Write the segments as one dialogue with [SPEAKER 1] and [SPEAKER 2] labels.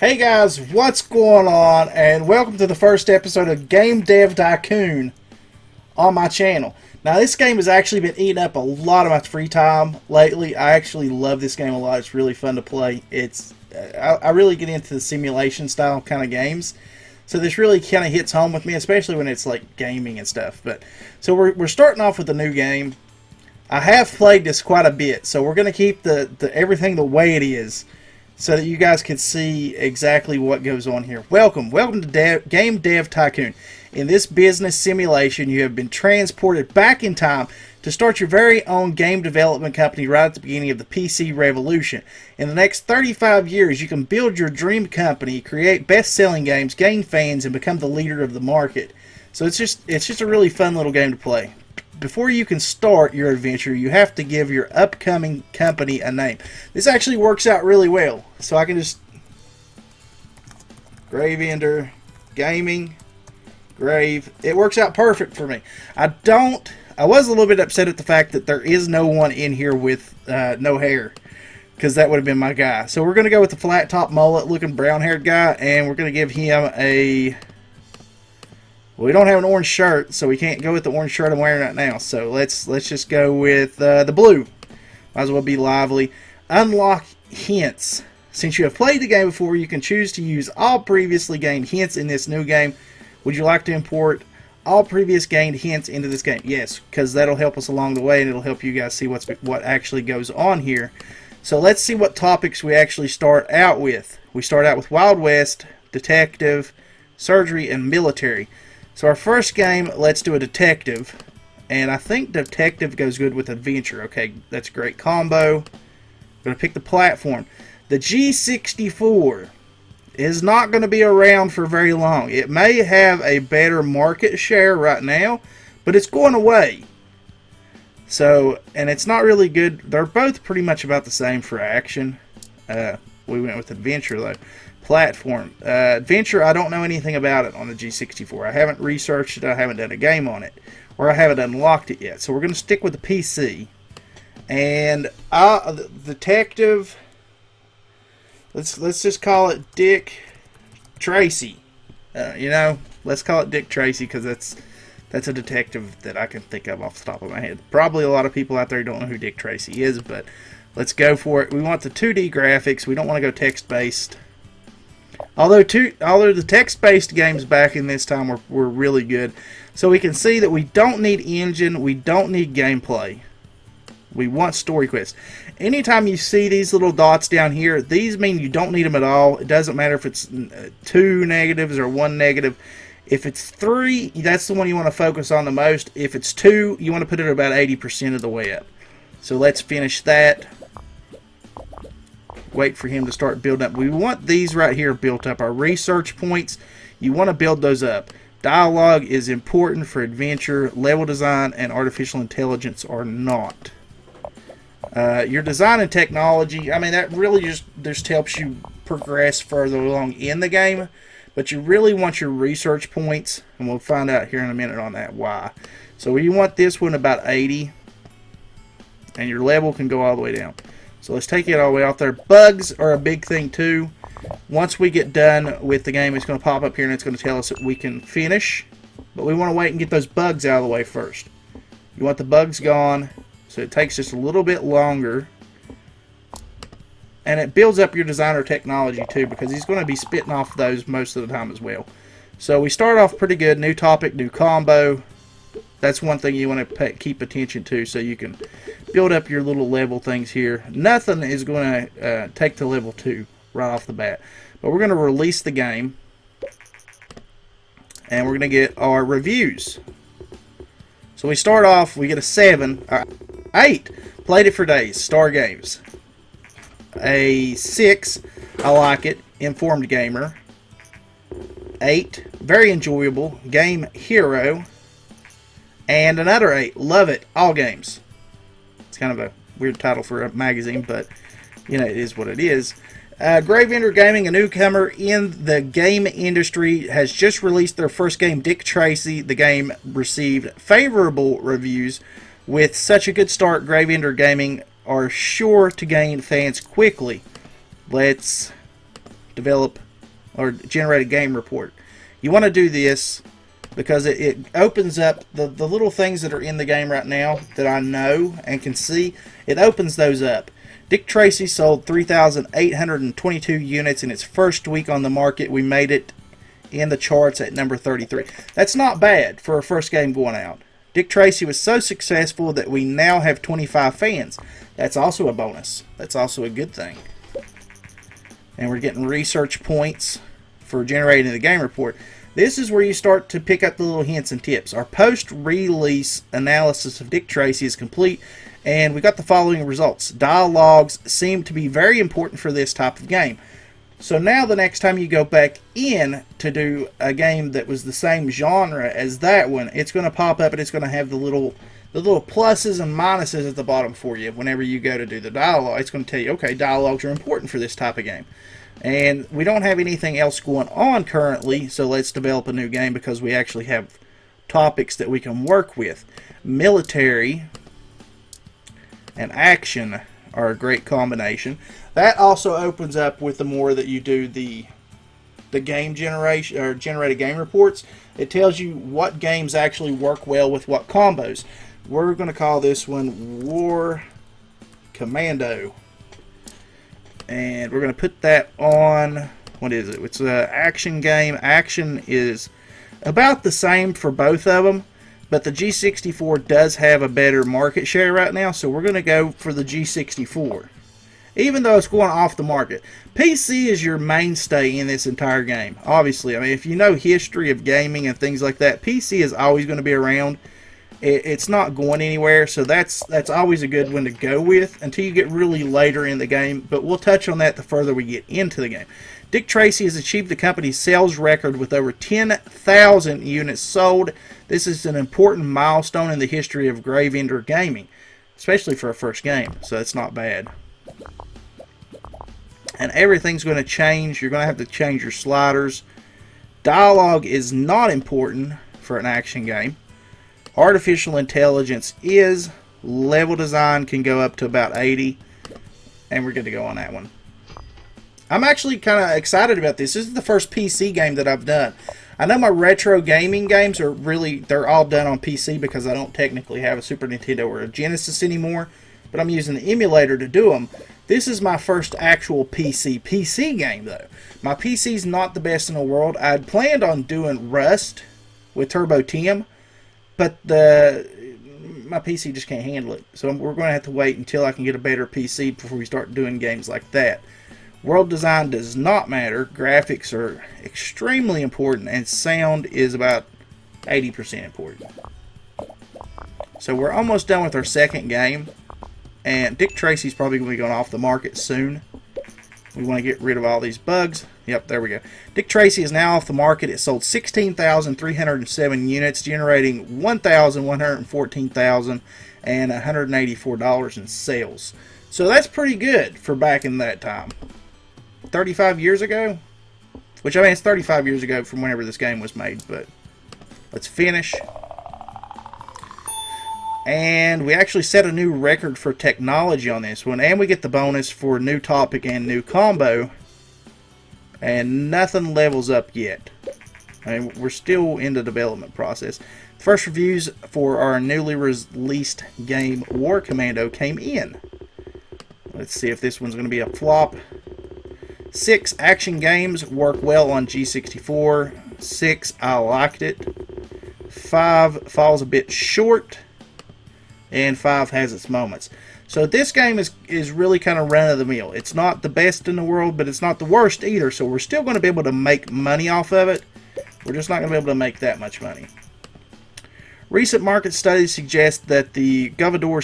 [SPEAKER 1] Hey guys, what's going on? And welcome to the first episode of Game Dev Tycoon on my channel. Now, this game has actually been eating up a lot of my free time lately. I actually love this game a lot. It's really fun to play. I really get into the simulation style kind of games. So this really kind of hits home with me, especially when it's like gaming and stuff. So we're starting off with a new game. I have played this quite a bit, so we're going to keep the everything the way it is, so that you guys can see exactly what goes on here. Welcome to Game Dev Tycoon. In this business simulation, you have been transported back in time to start your very own game development company right at the beginning of the PC revolution. In the next 35 years, you can build your dream company, create best-selling games, gain fans, and become the leader of the market. So it's just a really fun little game to play. Before you can start your adventure, you have to give your upcoming company a name. This actually works out really well. So I can just Gravender Gaming Grave. It works out perfect for me. I was a little bit upset at the fact that there is no one in here with no hair, because that would have been my guy. So we're going to go with the flat top mullet looking brown haired guy, and we're going to give him a... We don't have an orange shirt, so we can't go with the orange shirt I'm wearing right now. So let's just go with the blue. Might as well be lively. Unlock hints. Since you have played the game before, you can choose to use all previously gained hints in this new game. Would you like to import all previous gained hints into this game? Yes, because that'll help us along the way, and it'll help you guys see what actually goes on here. So let's see what topics we actually start out with. We start out with Wild West, Detective, Surgery, and Military. So our first game, let's do a detective, and I think detective goes good with adventure. Okay, that's a great combo. I'm going to pick the platform. The G64 is not going to be around for very long. It may have a better market share right now, but it's going away. So, and it's not really good. They're both pretty much about the same for action. We went with adventure though. Platform. Adventure, I don't know anything about it on the G64. I haven't researched it. I haven't done a game on it. Or I haven't unlocked it yet. So we're going to stick with the PC. And the detective, let's just call it Dick Tracy. Let's call it Dick Tracy, because that's a detective that I can think of off the top of my head. Probably a lot of people out there don't know who Dick Tracy is, but let's go for it. We want the 2D graphics. We don't want to go text-based. Although the text-based games back in this time were really good. So we can see that we don't need engine, we don't need gameplay. We want story quests. Anytime you see these little dots down here, these mean you don't need them at all. It doesn't matter if it's 2 negatives or 1 negative. If it's 3, that's the one you want to focus on the most. If it's 2, you want to put it about 80% of the way up. So let's finish that. Wait for him to start building up. We want these right here built up. Our research points, you want to build those up. Dialogue is important for adventure. Level design and artificial intelligence are not. Your design and technology, I mean, that really just helps you progress further along in the game. But you really want your research points, and we'll find out here in a minute on that why. So you want this one about 80, and your level can go all the way down. So let's take it all the way off there. Bugs are a big thing too. Once we get done with the game, it's going to pop up here and it's going to tell us that we can finish. But we want to wait and get those bugs out of the way first. You want the bugs gone, so it takes just a little bit longer. And it builds up your designer technology too, because he's going to be spitting off those most of the time as well. So we start off pretty good. New topic, new combo. That's one thing you want to keep attention to, so you can build up your little level things here. Nothing is going to take to level 2 right off the bat. But we're going to release the game, and we're going to get our reviews. So we start off, we get a 7. 8, played it for days, Star Games. A 6, I like it, Informed Gamer. 8, very enjoyable, Game Hero. And another 8, love it, all games. It's kind of a weird title for a magazine, but it is what it is. Gravender Gaming, a newcomer in the game industry, has just released their first game, Dick Tracy. The game received favorable reviews. With such a good start, Gravender Gaming are sure to gain fans quickly. Let's develop or generate a game report. You want to do this because it opens up the little things that are in the game right now that I know and can see. It opens those up. Dick Tracy sold 3,822 units in its first week on the market. We made it in the charts at number 33. That's not bad for a first game going out. Dick Tracy was so successful that we now have 25 fans. That's also a bonus. That's also a good thing. And we're getting research points for generating the game report. This is where you start to pick up the little hints and tips. Our post-release analysis of Dick Tracy is complete, and we got the following results. Dialogues seem to be very important for this type of game. So now the next time you go back in to do a game that was the same genre as that one, it's going to pop up and it's going to have the little pluses and minuses at the bottom for you. Whenever you go to do the dialogue, it's going to tell you, okay, dialogues are important for this type of game. And we don't have anything else going on currently, so let's develop a new game because we actually have topics that we can work with. Military and action are a great combination. That also opens up with the more that you do the game generation or generated game reports. It tells you what games actually work well with what combos. We're going to call this one War Commando. And we're going to put that on, what is it? It's an action game. Action is about the same for both of them, but the G64 does have a better market share right now, so we're going to go for the G64. Even though it's going off the market. PC is your mainstay in this entire game. Obviously, I mean, if you know history of gaming and things like that, PC is always going to be around. It's not going anywhere, so that's always a good one to go with until you get really later in the game, but we'll touch on that the further we get into the game. Dick Tracy has achieved the company's sales record with over 10,000 units sold. This is an important milestone in the history of Graveyard gaming, especially for a first game, so that's not bad. And everything's going to change. You're going to have to change your sliders. Dialogue is not important for an action game. Artificial intelligence is. Level design can go up to about 80. And we're good to go on that one. I'm actually kind of excited about this. This is the first PC game that I've done. I know my retro gaming games are they're all done on PC because I don't technically have a Super Nintendo or a Genesis anymore. But I'm using the emulator to do them. This is my first actual PC game, though. My PC's not the best in the world. I'd planned on doing Rust with Turbo Tim, but my PC just can't handle it. So we're going to have to wait until I can get a better PC before we start doing games like that. World design does not matter. Graphics are extremely important, and sound is about 80% important. So we're almost done with our second game. And Dick Tracy's probably going to be going off the market soon. We want to get rid of all these bugs. Yep, there we go. Dick Tracy is now off the market. It sold 16,307 units, generating $1,114,000 and $184 in sales. So that's pretty good for back in that time. 35 years ago? Which, I mean, it's 35 years ago from whenever this game was made, but let's finish. And we actually set a new record for technology on this one. And we get the bonus for new topic and new combo. And nothing levels up yet. I mean, we're still in the development process. First reviews for our newly released game War Commando came in. Let's see if this one's going to be a flop. 6 action games work well on G64. 6, I liked it. 5 falls a bit short. And 5 has its moments. So this game is really kind of run-of-the-mill. It's not the best in the world, but it's not the worst either. So we're still going to be able to make money off of it. We're just not going to be able to make that much money. Recent market studies suggest that the Govador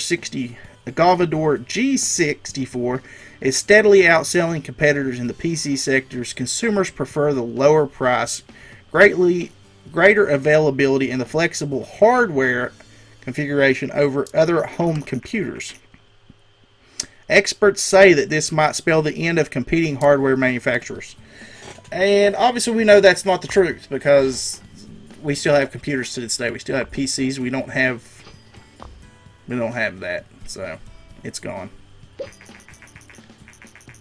[SPEAKER 1] G64 is steadily outselling competitors in the PC sectors. Consumers prefer the lower price, greater availability, and the flexible hardware configuration over other home computers. Experts say that this might spell the end of competing hardware manufacturers. And obviously we know that's not the truth because we still have computers to this day. We still have PCs. We don't have that. So it's gone.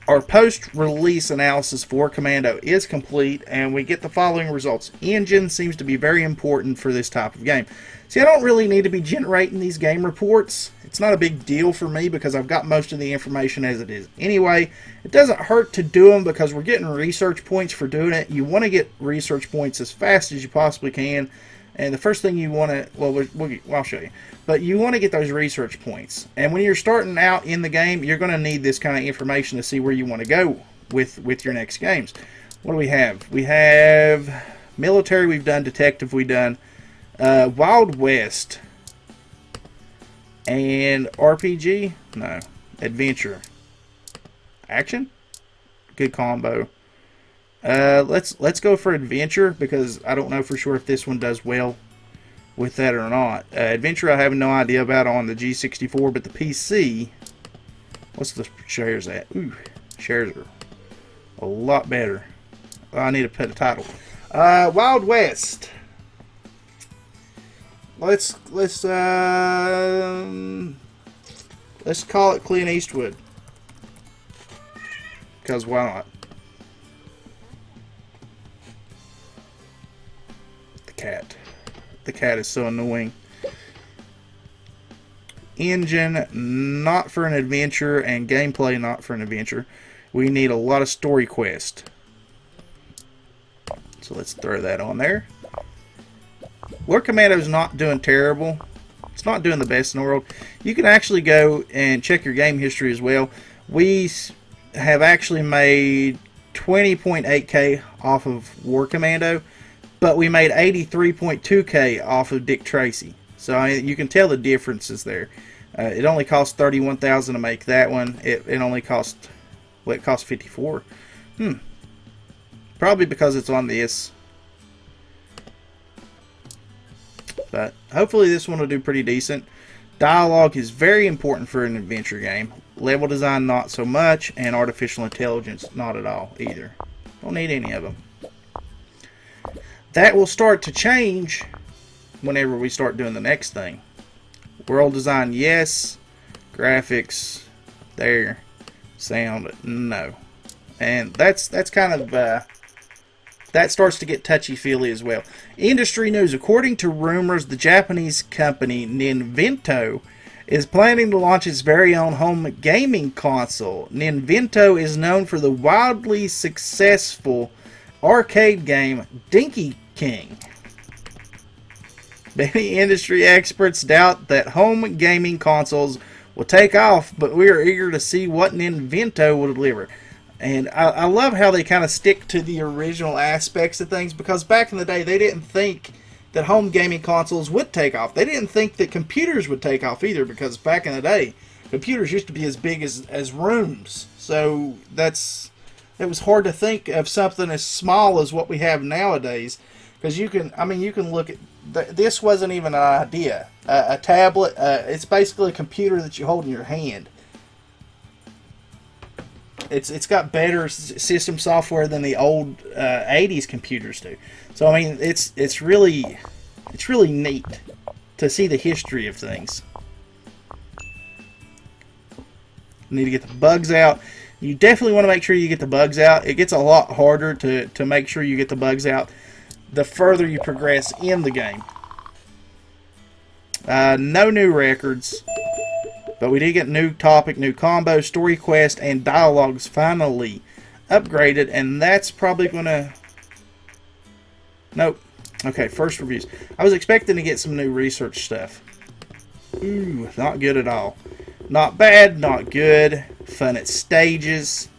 [SPEAKER 1] Our post-release analysis for Commando is complete, and we get the following results. Engine seems to be very important for this type of game. See, I don't really need to be generating these game reports. It's not a big deal for me because I've got most of the information as it is. Anyway, it doesn't hurt to do them because we're getting research points for doing it. You want to get research points as fast as you possibly can. And the first thing you want to, well, I'll show you. But you want to get those research points. And when you're starting out in the game, you're going to need this kind of information to see where you want to go with your next games. What do we have? We have military, we've done detective, we've done Wild West. And RPG? No. Adventure. Action? Good combo. Let's go for adventure because I don't know for sure if this one does well with that or not. Adventure I have no idea about on the G64, but the PC, what's the shares at? Ooh, shares are a lot better. I need to put a title. Wild West. Let's call it Clint Eastwood. Because why not? The cat is so annoying. Engine, not for an adventure, and gameplay, not for an adventure. We need a lot of story quest. So let's throw that on there. War Commando's not doing terrible. It's not doing the best in the world. You can actually go and check your game history as well. We have actually made 20.8K off of War Commando, but we made 83.2K off of Dick Tracy. So you can tell the differences there. It only cost $31,000 to make that one. It only cost, well, it cost $54. Probably because it's on this. But hopefully this one will do pretty decent. Dialogue is very important for an adventure game. Level design not so much, and artificial intelligence not at all either. Don't need any of them. That will start to change whenever we start doing the next thing. World design, yes. Graphics, there. Sound, no. And that's kind of that starts to get touchy-feely as well. Industry news. According to rumors, the Japanese company Ninvento is planning to launch its very own home gaming console. Ninvento is known for the wildly successful arcade game Dinky King. Many industry experts doubt that home gaming consoles will take off, but we are eager to see what Ninvento will deliver. And I love how they kind of stick to the original aspects of things, because back in the day they didn't think that home gaming consoles would take off. They didn't think that computers would take off either, because back in the day computers used to be as big as rooms. So it was hard to think of something as small as what we have nowadays, because you can look at this wasn't even an idea. A tablet, it's basically a computer that you hold in your hand. It's got better system software than the old 80s computers do. So I mean, it's really neat to see the history of things. Need to get the bugs out. You definitely want to make sure you get the bugs out. It gets a lot harder to make sure you get the bugs out the further you progress in the game. No new records. But we did get new topic, new combo, story quest, and dialogues finally upgraded. And that's probably going to... Nope. Okay, first reviews. I was expecting to get some new research stuff. Ooh, not good at all. Not bad, not good. Fun at stages.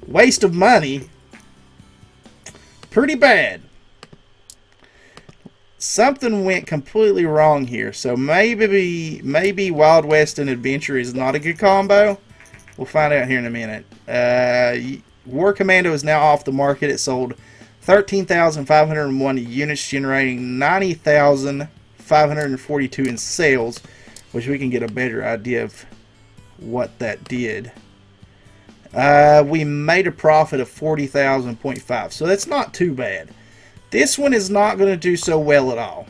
[SPEAKER 1] Waste of money. Pretty bad. Something went completely wrong here. So maybe Wild West and Adventure is not a good combo. We'll find out here in a minute. War Commando is now off the market. It sold 13,501 units, generating 90,542 in sales, which we can get a better idea of what that did. We made a profit of 40,000.5, so that's not too bad. This one is not going to do so well at all.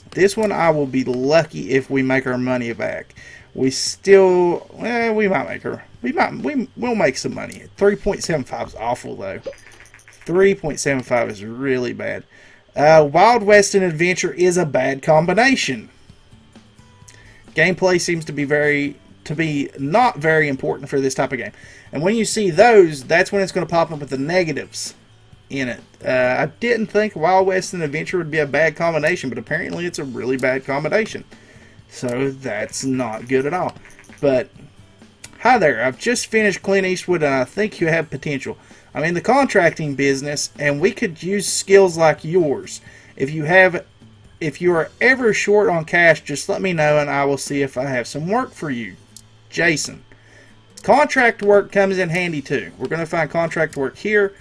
[SPEAKER 1] This one I will be lucky if we make our money back. We still, well, we might make her. We'll make some money. 3.75 is awful though. 3.75 is really bad. Wild West and Adventure is a bad combination. Gameplay seems to be not very important for this type of game. And when you see those, that's when it's going to pop up with the negatives in it. I didn't think Wild West and Adventure would be a bad combination, but apparently it's a really bad combination. So that's not good at all. But hi there, I've just finished Clint Eastwood and I think you have potential. I'm in the contracting business and we could use skills like yours. If you are ever short on cash, just let me know and I will see if I have some work for you. Jason. Contract work comes in handy too. We're going to find contract work here.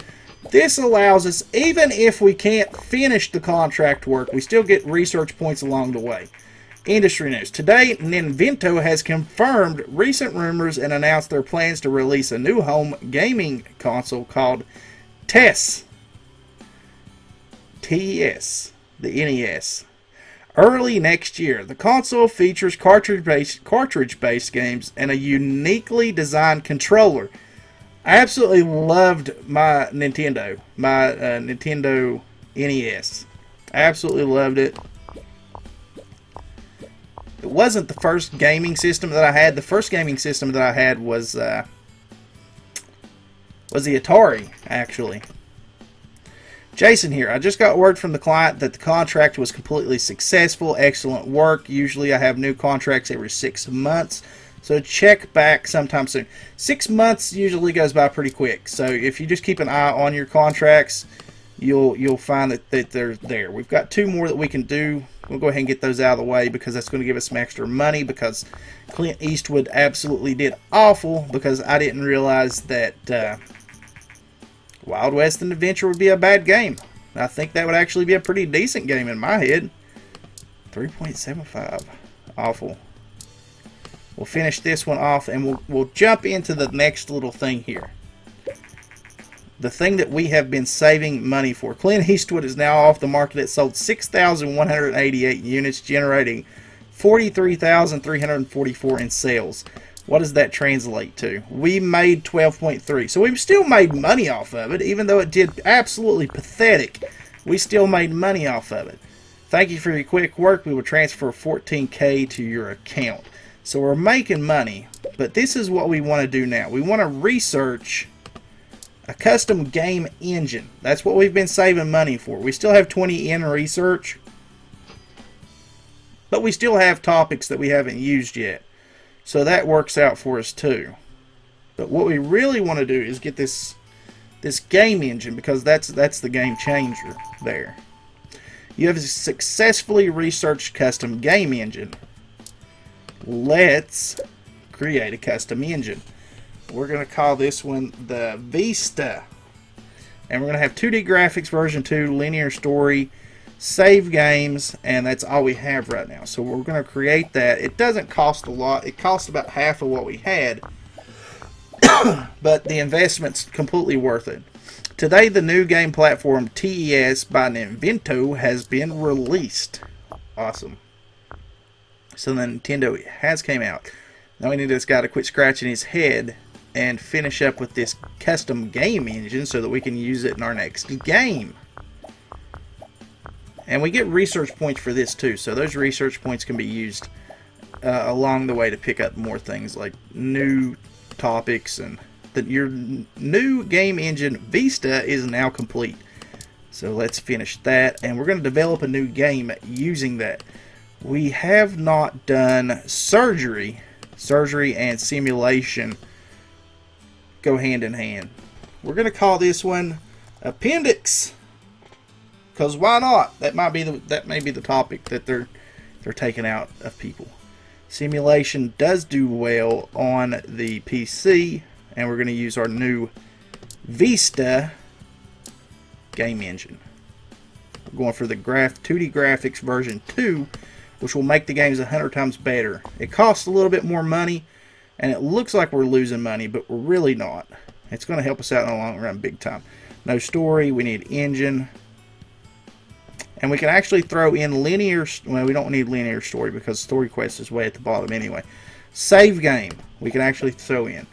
[SPEAKER 1] This allows us, even if we can't finish the contract work, we still get research points along the way. Industry news. Today, Nintendo has confirmed recent rumors and announced their plans to release a new home gaming console called TES. TES. The NES. Early next year. The console features cartridge-based games and a uniquely designed controller. I absolutely loved my Nintendo. My Nintendo NES. I absolutely loved it. It wasn't the first gaming system that I had. The first gaming system that I had was the Atari, actually. Jason here. I just got word from the client that the contract was completely successful. Excellent work. Usually I have new contracts every 6 months. So check back sometime soon. 6 months usually goes by pretty quick. So if you just keep an eye on your contracts, you'll find that they're there. We've got 2 more that we can do. We'll go ahead and get those out of the way because that's going to give us some extra money, because Clint Eastwood absolutely did awful, because I didn't realize that Wild West and Adventure would be a bad game. I think that would actually be a pretty decent game in my head. 3.75. Awful. We'll finish this one off and we'll jump into the next little thing here. The thing that we have been saving money for. Clint Eastwood is now off the market. It sold 6,188 units, generating $43,344 in sales. What does that translate to? We made 12.3. So we've still made money off of it, even though it did absolutely pathetic. We still made money off of it. Thank you for your quick work. We will transfer $14K to your account. So we're making money, but this is what we want to do now. We want to research a custom game engine. That's what we've been saving money for. We still have 20 in research, but we still have topics that we haven't used yet. So that works out for us too. But what we really want to do is get this game engine, because that's the game changer there. You have successfully researched custom game engine. Let's create a custom engine. We're going to call this one the Vista. And we're going to have 2D graphics version 2, linear story, save games, and that's all we have right now. So we're going to create that. It doesn't cost a lot. It costs about half of what we had. But the investment's completely worth it. Today, the new game platform TES by Nintendo has been released. Awesome. So the Nintendo has came out. Now we need this guy to quit scratching his head and finish up with this custom game engine so that we can use it in our next game. And we get research points for this too. So those research points can be used along the way to pick up more things like new topics. And that your new game engine Vista is now complete. So let's finish that, and we're going to develop a new game using that. We have not done surgery. Surgery and simulation go hand in hand. We're going to call this one Appendix, because why not? That may be the topic that they're taking out of people. Simulation does do well on the PC, and we're going to use our new Vista game engine. We're going for the 2D graphics version 2, which will make the games 100 times better. It costs a little bit more money, and it looks like we're losing money, but we're really not. It's going to help us out in the long run big time. No story, we need engine. And we can actually throw in linear, well, we don't need linear story because story quest is way at the bottom anyway. Save game we can actually throw in.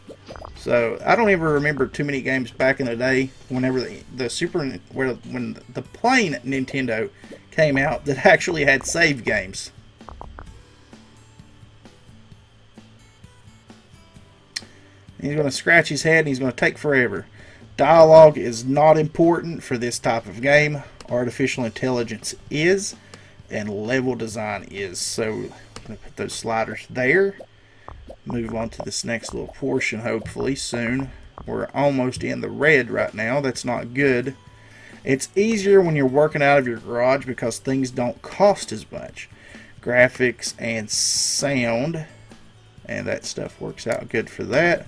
[SPEAKER 1] So I don't ever remember too many games back in the day whenever when the plain Nintendo came out that actually had save games. He's going to scratch his head and he's going to take forever. Dialogue is not important for this type of game. Artificial intelligence is, and level design is. So I'm going to put those sliders there. Move on to this next little portion hopefully soon. We're almost in the red right now. That's not good. It's easier when you're working out of your garage because things don't cost as much. Graphics and sound, and that stuff works out good for that.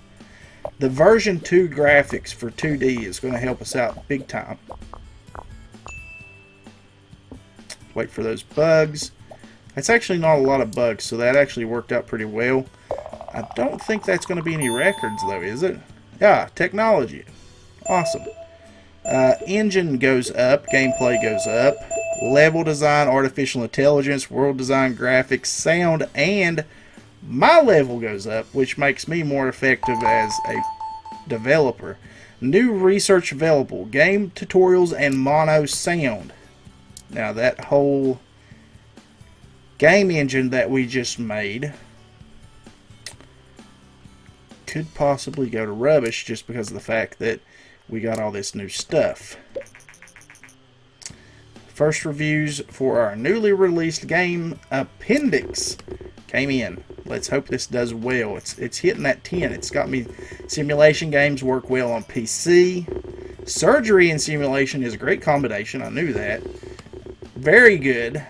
[SPEAKER 1] The version 2 graphics for 2D is going to help us out big time. Wait for those bugs. That's actually not a lot of bugs, so that actually worked out pretty well. I don't think that's going to be any records, though, is it? Yeah, technology. Awesome. Engine goes up, gameplay goes up, level design, artificial intelligence, world design, graphics, sound, and my level goes up, which makes me more effective as a developer. New research available, game tutorials, and mono sound. Now that whole game engine that we just made could possibly go to rubbish just because of the fact that we got all this new stuff. First reviews for our newly released game Appendix came in. Let's hope this does well. It's hitting that 10. It's got me. Simulation games work well on PC. Surgery and simulation is a great combination. I knew that. Very good.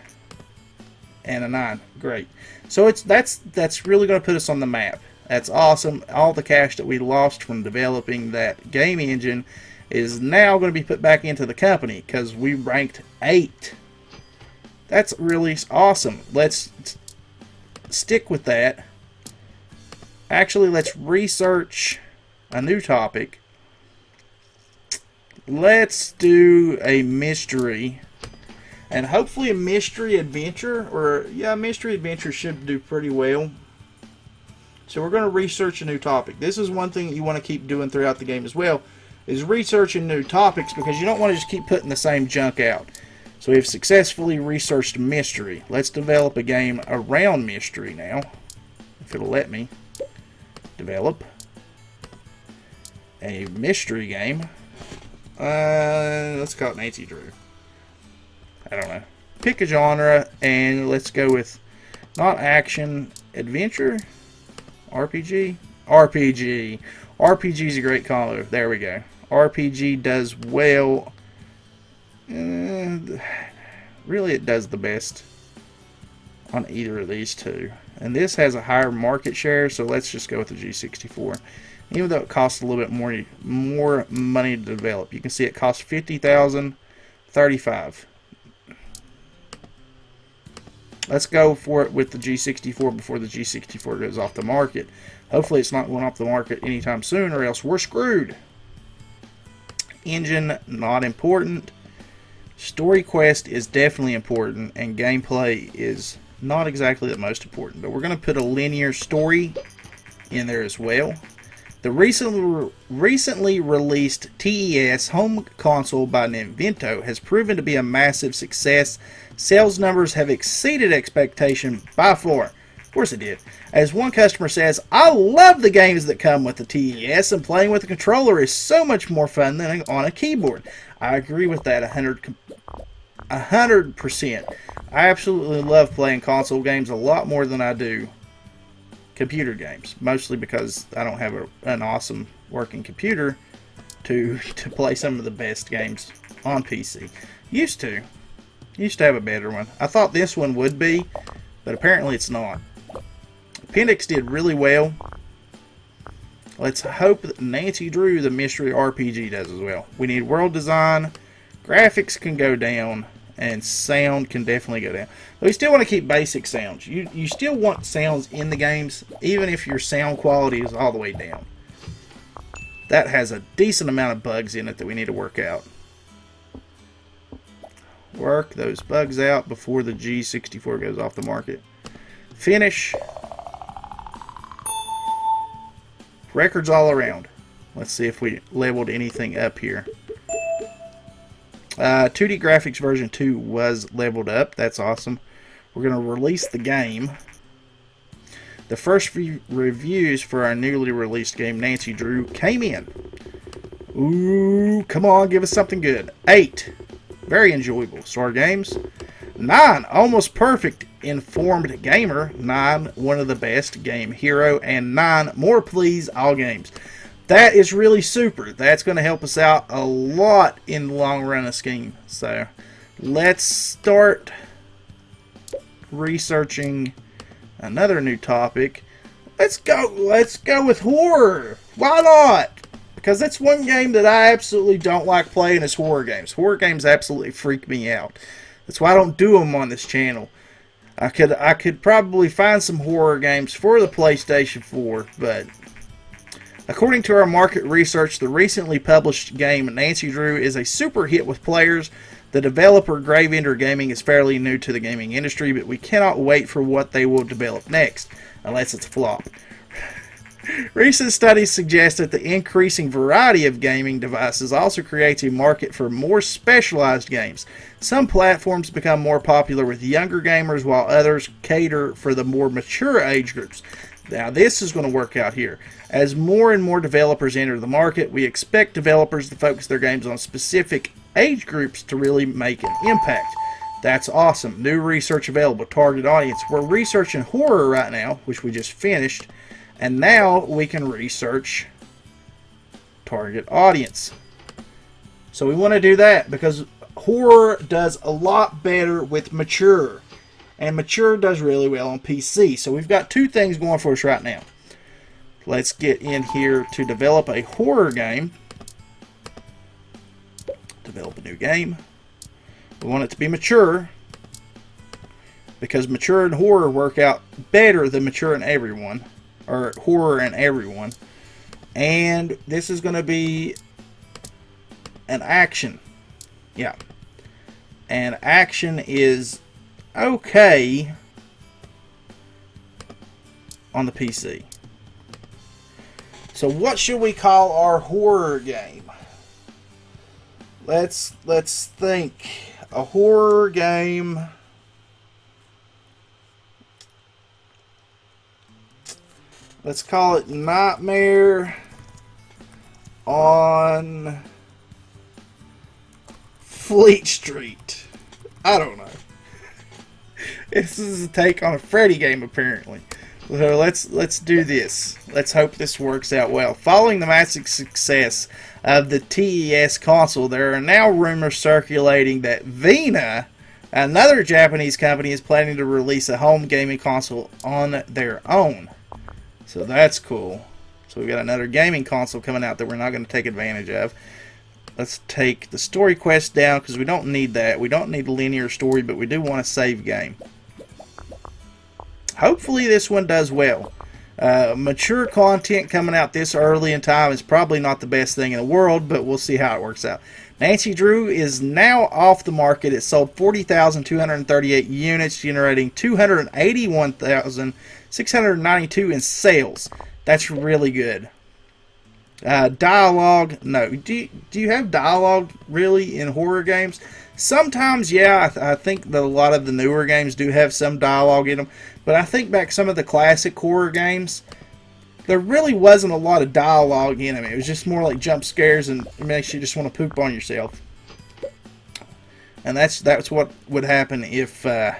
[SPEAKER 1] And a 9. Great. So that's really going to put us on the map. That's awesome. All the cash that we lost from developing that game engine is now going to be put back into the company because we ranked 8. That's really awesome. Let's stick with that. Actually, let's research a new topic. Let's do a mystery. And hopefully a mystery adventure. Mystery adventure should do pretty well. So we're going to research a new topic. This is one thing that you want to keep doing throughout the game as well, is researching new topics because you don't want to just keep putting the same junk out. So we've successfully researched mystery. Let's develop a game around mystery now, if it'll let me develop a mystery game. Let's call it Nancy Drew. I don't know. Pick a genre and let's go with not action, adventure. RPG? RPG. RPG is a great combo. There we go. RPG does well. Really, it does the best on either of these two. And this has a higher market share, so let's just go with the G64. Even though it costs a little bit more money to develop. You can see it costs $50,000, $35,000. Let's go for it with the G64 before the G64 goes off the market. Hopefully it's not going off the market anytime soon or else we're screwed. Engine, not important. Story quest is definitely important and gameplay is not exactly the most important. But we're going to put a linear story in there as well. The recently released TES home console by Nintendo has proven to be a massive success. Sales numbers have exceeded expectation by far. Of course it did. As one customer says, I love the games that come with the TES, and playing with a controller is so much more fun than on a keyboard. I agree with that 100%. I absolutely love playing console games a lot more than I do computer games, mostly because I don't have an awesome working computer to play some of the best games on PC. Used to have a better one. I thought this one would be, but apparently it's not. Appendix did really well. Let's hope that Nancy Drew, the mystery RPG, does as well. We need world design, graphics can go down, and sound can definitely go down. But we still want to keep basic sounds. You still want sounds in the games, even if your sound quality is all the way down. That has a decent amount of bugs in it that we need to work out. Work those bugs out before the G64 goes off the market. Finish. Records all around. Let's see if we leveled anything up here. 2D graphics version 2 was leveled up. That's awesome. We're going to release the game. The first few reviews for our newly released game, Nancy Drew, came in. Ooh, come on, give us something good. 8, very enjoyable. Star Games. 9, almost perfect. Informed Gamer. 9, one of the best. Game Hero. And 9, more please, all games. That is really super. That's going to help us out a lot in the long run of scheme. So, let's start researching another new topic. Let's go with horror. Why not? Because that's one game that I absolutely don't like playing is horror games. Horror games absolutely freak me out. That's why I don't do them on this channel. I could probably find some horror games for the PlayStation 4, but according to our market research, the recently published game Nancy Drew is a super hit with players. The developer Gravender Gaming is fairly new to the gaming industry, but we cannot wait for what they will develop next, unless it's a flop. Recent studies suggest that the increasing variety of gaming devices also creates a market for more specialized games. Some platforms become more popular with younger gamers, while others cater for the more mature age groups. Now, this is going to work out here. As more and more developers enter the market, we expect developers to focus their games on specific age groups to really make an impact. That's awesome. New research available. Target audience. We're researching horror right now, which we just finished. And now we can research target audience. So we want to do that because horror does a lot better with mature. And mature does really well on PC. So we've got two things going for us right now. Let's get in here to develop a horror game. Develop a new game. We want it to be mature. Because mature and horror work out better than mature and everyone. Or horror and everyone. And this is going to be an action. Yeah. And action is okay on the PC. So what should we call our horror game? Let's think. A horror game. Let's call it Nightmare on Fleet Street. I don't know. This is a take on a Freddy game, apparently. So let's do this. Let's hope this works out well. Following the massive success of the TES console, there are now rumors circulating that Vena, another Japanese company, is planning to release a home gaming console on their own. So that's cool. So we've got another gaming console coming out that we're not going to take advantage of. Let's take the story quest down because we don't need that. We don't need a linear story, but we do want a save game. Hopefully this one does well. Mature content coming out this early in time is probably not the best thing in the world, but we'll see how it works out. Nancy Drew is now off the market. It sold 40,238 units, generating 281,692 in sales. That's really good. Dialogue, no. Do you have dialogue really in horror games? Sometimes, yeah. I think that a lot of the newer games do have some dialogue in them. But I think back some of the classic horror games, there really wasn't a lot of dialogue in them. It was just more like jump scares and it makes you just want to poop on yourself. And that's what would happen if I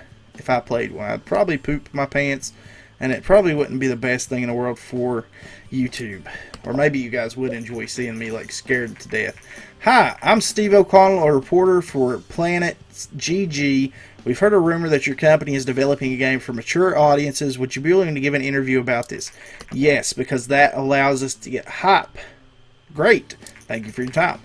[SPEAKER 1] played one. I'd probably poop my pants, and it probably wouldn't be the best thing in the world for YouTube. Or maybe you guys would enjoy seeing me like scared to death. Hi, I'm Steve O'Connell, a reporter for Planet GG. We've heard a rumor that your company is developing a game for mature audiences. Would you be willing to give an interview about this? Yes, because that allows us to get hype. Great. Thank you for your time.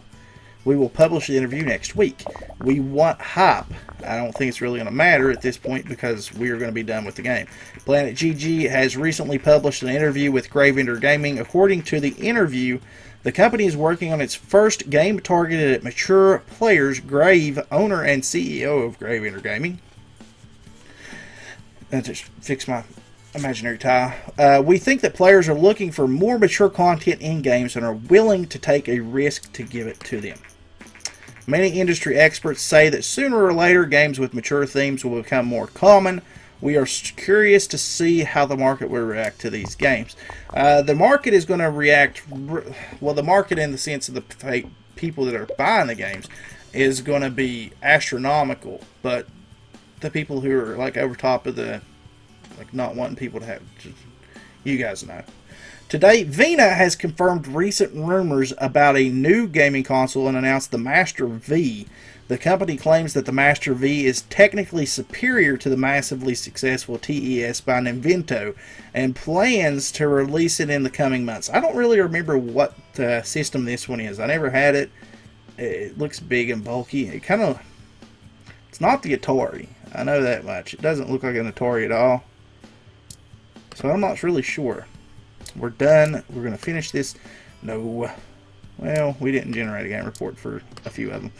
[SPEAKER 1] We will publish the interview next week. We want hype. I don't think it's really going to matter at this point because we are going to be done with the game. Planet GG has recently published an interview with Gravender Gaming. According to the interview, the company is working on its first game targeted at mature players. Grave, owner and CEO of Gravender Gaming. I just fix my Imaginary tie. We think that players are looking for more mature content in games and are willing to take a risk to give it to them. Many industry experts say that sooner or later games with mature themes will become more common. We are curious to see how the market will react to these games. The market is going to react, well, the market in the sense of the people that are buying the games is going to be astronomical, but the people who are like over top of the, like not wanting people to have, you guys know. Today, Vena has confirmed recent rumors about a new gaming console and announced the Master V. The company claims that the Master V is technically superior to the massively successful TES by Nintendo and plans to release it in the coming months. I don't really remember what system this one is. I never had it. It looks big and bulky. It's not the Atari. I know that much. It doesn't look like an Atari at all. So I'm not really sure. We're done. We're going to finish this. No. Well, we didn't generate a game report for a few of them.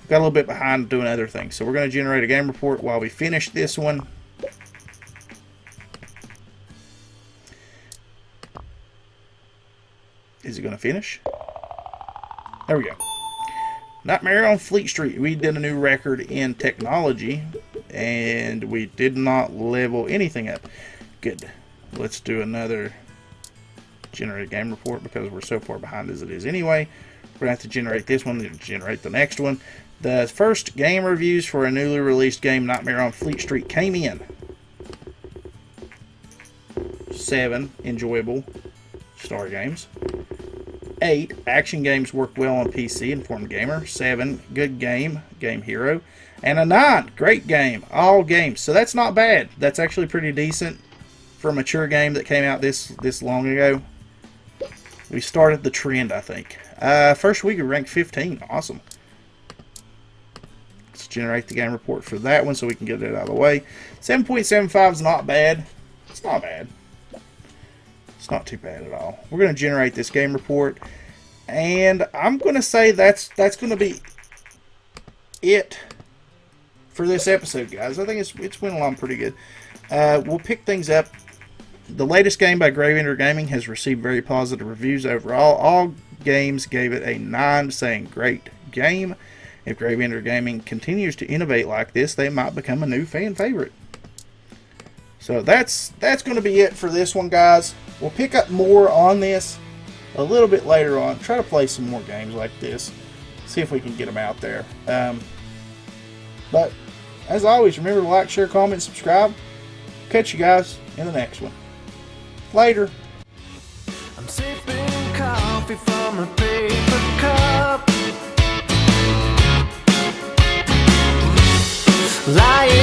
[SPEAKER 1] Got a little bit behind doing other things. So we're going to generate a game report while we finish this one. Is it going to finish? There we go. Nightmare on Fleet Street. We did a new record in technology. And we did not level anything up. Good. Let's do another generate a game report because we're so far behind as it is anyway. We're going to have to generate this one and generate the next one. The first game reviews for a newly released game, Nightmare on Fleet Street, came in. 7, enjoyable story games. 8, action games work well on PC, informed gamer. 7, good game, game hero. And a 9, great game, all games. So that's not bad. That's actually pretty decent for a mature game that came out this long ago. We started the trend, I think. First week we ranked 15. Awesome. Let's generate the game report for that one so we can get it out of the way. 7.75 is not bad. It's not bad. It's not too bad at all. We're going to generate this game report. And I'm going to say that's going to be it for this episode, guys. I think it's went along pretty good. We'll pick things up. The latest game by Graveyard Gaming has received very positive reviews overall. All games gave it a 9, saying great game. If Graveyard Gaming continues to innovate like this, they might become a new fan favorite. So that's going to be it for this one, guys. We'll pick up more on this a little bit later on. Try to play some more games like this. See if we can get them out there. But as always, remember to like, share, comment, subscribe. Catch you guys in the next one. Later.
[SPEAKER 2] I'm sipping coffee from a paper cup, lying